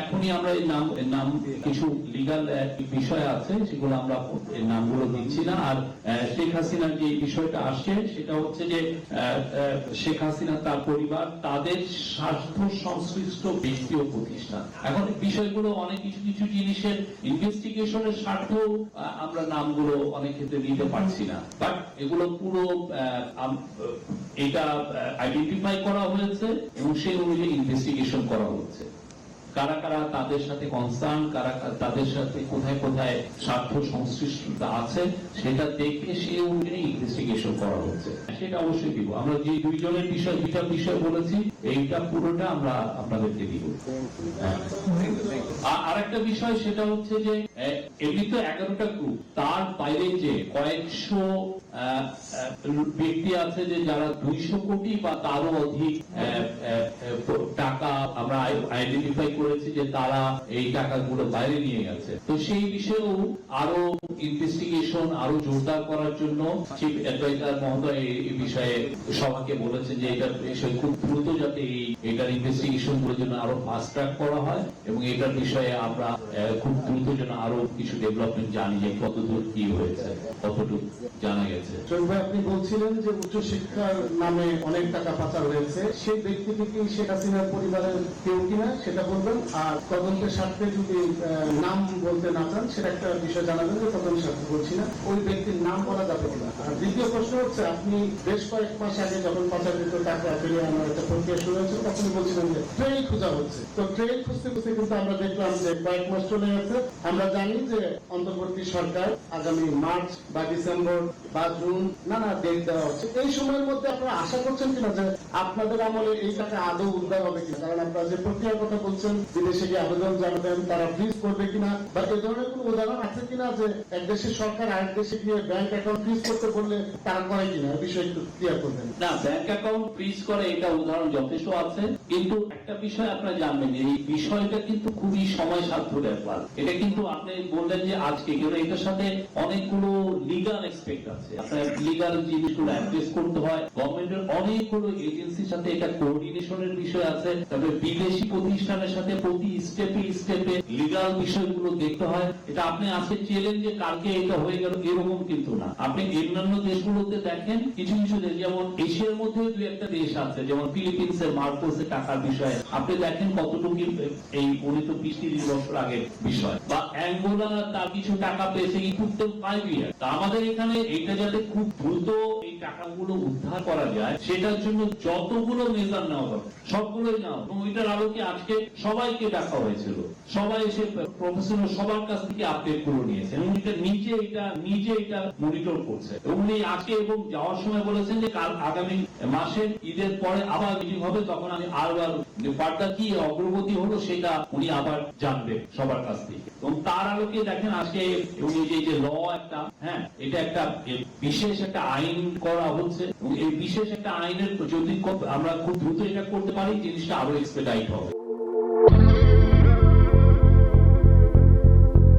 এখনই আমরা এই নাম কিছু লিগাল বিষয় আছে সেগুলো আমরা নামগুলো দিচ্ছি না। আর শেখ হাসিনার যে বিষয়টা আসছে সেটা হচ্ছে যে শেখ হাসিনা তার পরিবার তাদের স্বার্থ সংশ্লিষ্ট ব্যক্তি ও প্রতিষ্ঠান। এখন বিষয়গুলো অনেক কিছু জিনিসের ইনভেস্টিগেশনের স্বার্থেও আমরা নামগুলো অনেক ক্ষেত্রে নিতে পারছি না, বাট এগুলো পুরো এটা আইডেন্টিফাই করা হয়েছে এবং সেই অনুযায়ী ইনভেস্টিগেশন করা হচ্ছে। কারা কারা তাদের সাথে কনসার্ন, কারা তাদের সাথে কোথায় কোথায় স্বার্থ সংশ্লিষ্টতা আছে সেটা দেখে সেই অনুযায়ী ইনভেস্টিগেশন করা হচ্ছে। সেটা অবশ্যই দিব। আমরা যে দুইজনের দুইটা বিষয় বলেছি এইটা পুরোটা আমরা আপনাদেরকে দিব। আর একটা বিষয় সেটা হচ্ছে যে এমনি তো 11টা গ্রুপ, তার বাইরে যে কয়েকশো ব্যক্তি আছে যে যারা 200 কোটি বা তারও অধিক টাকা আমরা আইডেন্টিফাই করেছি যে তারা এই টাকাগুলো বাইরে নিয়ে গেছে। তো সেই বিষয়েও আরো ইনভেস্টিগেশন আরো জোরদার করার জন্য চিফ অ্যাডভাইজার মহোদয় এই বিষয়ে সবাইকে বলেছেন যে এটার বিষয়ে খুব দ্রুত যাতে এটার ইনভেস্টিগেশন গুলোর জন্য আরো ফাস্ট ট্র্যাক করা হয় এবং এটার বিষয়ে আমরা খুব দ্রুত যেন আরো কিছু ডেভেলপমেন্ট জানি যে কতদূর কি হয়েছে, কতটুকু জানা গেছে। আপনি বলছিলেন যে উচ্চশিক্ষার নামে অনেক টাকা পাচার হয়েছে, সেই ব্যক্তিটি কি শেখ হাসিনার পরিবারের কেউ কিনা সেটা বলবেন। আর তদন্তের স্বার্থে যদি নাম বলতে না চান সেটা একটা বিষয় জানাবেন যে তদন্তের স্বার্থে বলছি না, ওই ব্যক্তির নাম বলা যাবে কিনা। আর দ্বিতীয় প্রশ্ন হচ্ছে, আপনি বেশ কয়েক মাস আগে যখন পাচারকৃত টাকা ফিরিয়ে আনার একটা প্রক্রিয়া শুরু হয়েছিল তখন বলছিলেন যে ট্রেন খোঁজা হচ্ছে। তো ট্রেন খুঁজতে খুঁজতে কিন্তু আমরা দেখলাম যে কয়েক মাস চলে গেছে। আমরা জানি যে অন্তর্বর্তী সরকার আগামী মার্চ বা ডিসেম্বর বা জুন নানা ডেট দেওয়া হচ্ছে। এই সময়ের মধ্যে আপনারা আশা করছেন কিনা যে আপনাদের আমলে এই টাকা আদৌ উদ্ধার হবে কিনা? কারণ আপনারা যে প্রক্রিয়ার কথা বলছেন, বিদেশে গিয়ে আবেদন জানাবেন, তারা ফ্রিজ করবে কিনা, বা এই ধরনের কোন উদাহরণ আছে কিনা যে এক দেশের সরকার আরেক দেশে গিয়ে ব্যাংক অ্যাকাউন্ট ফ্রিজ করতে বললে তারা করে কিনা? এই বিষয়ে একটু ক্লিয়ার করবেন। না, ব্যাংক অ্যাকাউন্ট ফ্রিজ করে এটা উদাহরণ যথেষ্ট আছে, কিন্তু একটা বিষয় আপনারা জানবেন এই বিষয়টা কিন্তু খুবই সময় সাধ্য ব্যাপার। এটা কিন্তু আপনি বললেন যে আজকে কেন, এটার সাথে অনেকগুলো লিগাল এক্সপেক্ট আছে। আপনার লিগাল জিনিসগুলো অ্যাড্রেস করতে হয়, গভর্নমেন্টের অনেকগুলো এজেন্সির সাথে এটা কোঅর্ডিনেশনের বিষয় আছে, তারপরে বিদেশি প্রতিষ্ঠানের সাথে প্রতি স্টেপে লিগাল বিষয়গুলো দেখতে হয়। এটা আপনি আজকে চেলেন যে কালকে এটা হয়ে গেল এরকম কিন্তু না। আপনি অন্যান্য দেশগুলোতে দেখেন, কিছু দেশ যেমন এশিয়ার মধ্যে দুই একটা দেশ আছে, যেমন ফিলিপিন্সের মার্কোসের টাকার বিষয়ে আপনি দেখেন কতটুকু এই 19-20 বছর আগের বিষয়, বা অ্যাঙ্গোলা তার কিছু টাকা পেয়েছে ইকুইতে 5 ইয়ার। তা আমাদের এখানে এটা যাতে খুব দ্রুত এই টাকাগুলো উদ্ধার করা যায় সেটার জন্য যতগুলো মেজার নেওয়া দরকার সবগুলোই নেওয়া, এবং ওইটার আলোকে আজকে সবাইকে ডাকা হয়েছিল, সবাই এসে প্রফেশনাল সবার কাছ থেকে আপডেট গুলো নিয়েছে এবং এটা নিজে এটা মনিটর করছে। উনি আজকে এবং যাওয়ার সময় বলেছেন যে কাল আগামী মাসের ঈদের পরে আবার মিটিং হবে, তখন আমি আরবার ফার্দার কি অগ্রগতি হলো সেটা উনি আবার জানবেন সবার কাছ থেকে। এবং তার আলোকে দেখেন আজকে উনি যে ল একটা, হ্যাঁ, এটা একটা বিশেষ একটা আইন করা হচ্ছে এবং এই বিশেষ একটা আইনের যদি আমরা খুব দ্রুত এটা করতে পারি জিনিসটা আরো এক্সপেডাইট হবে।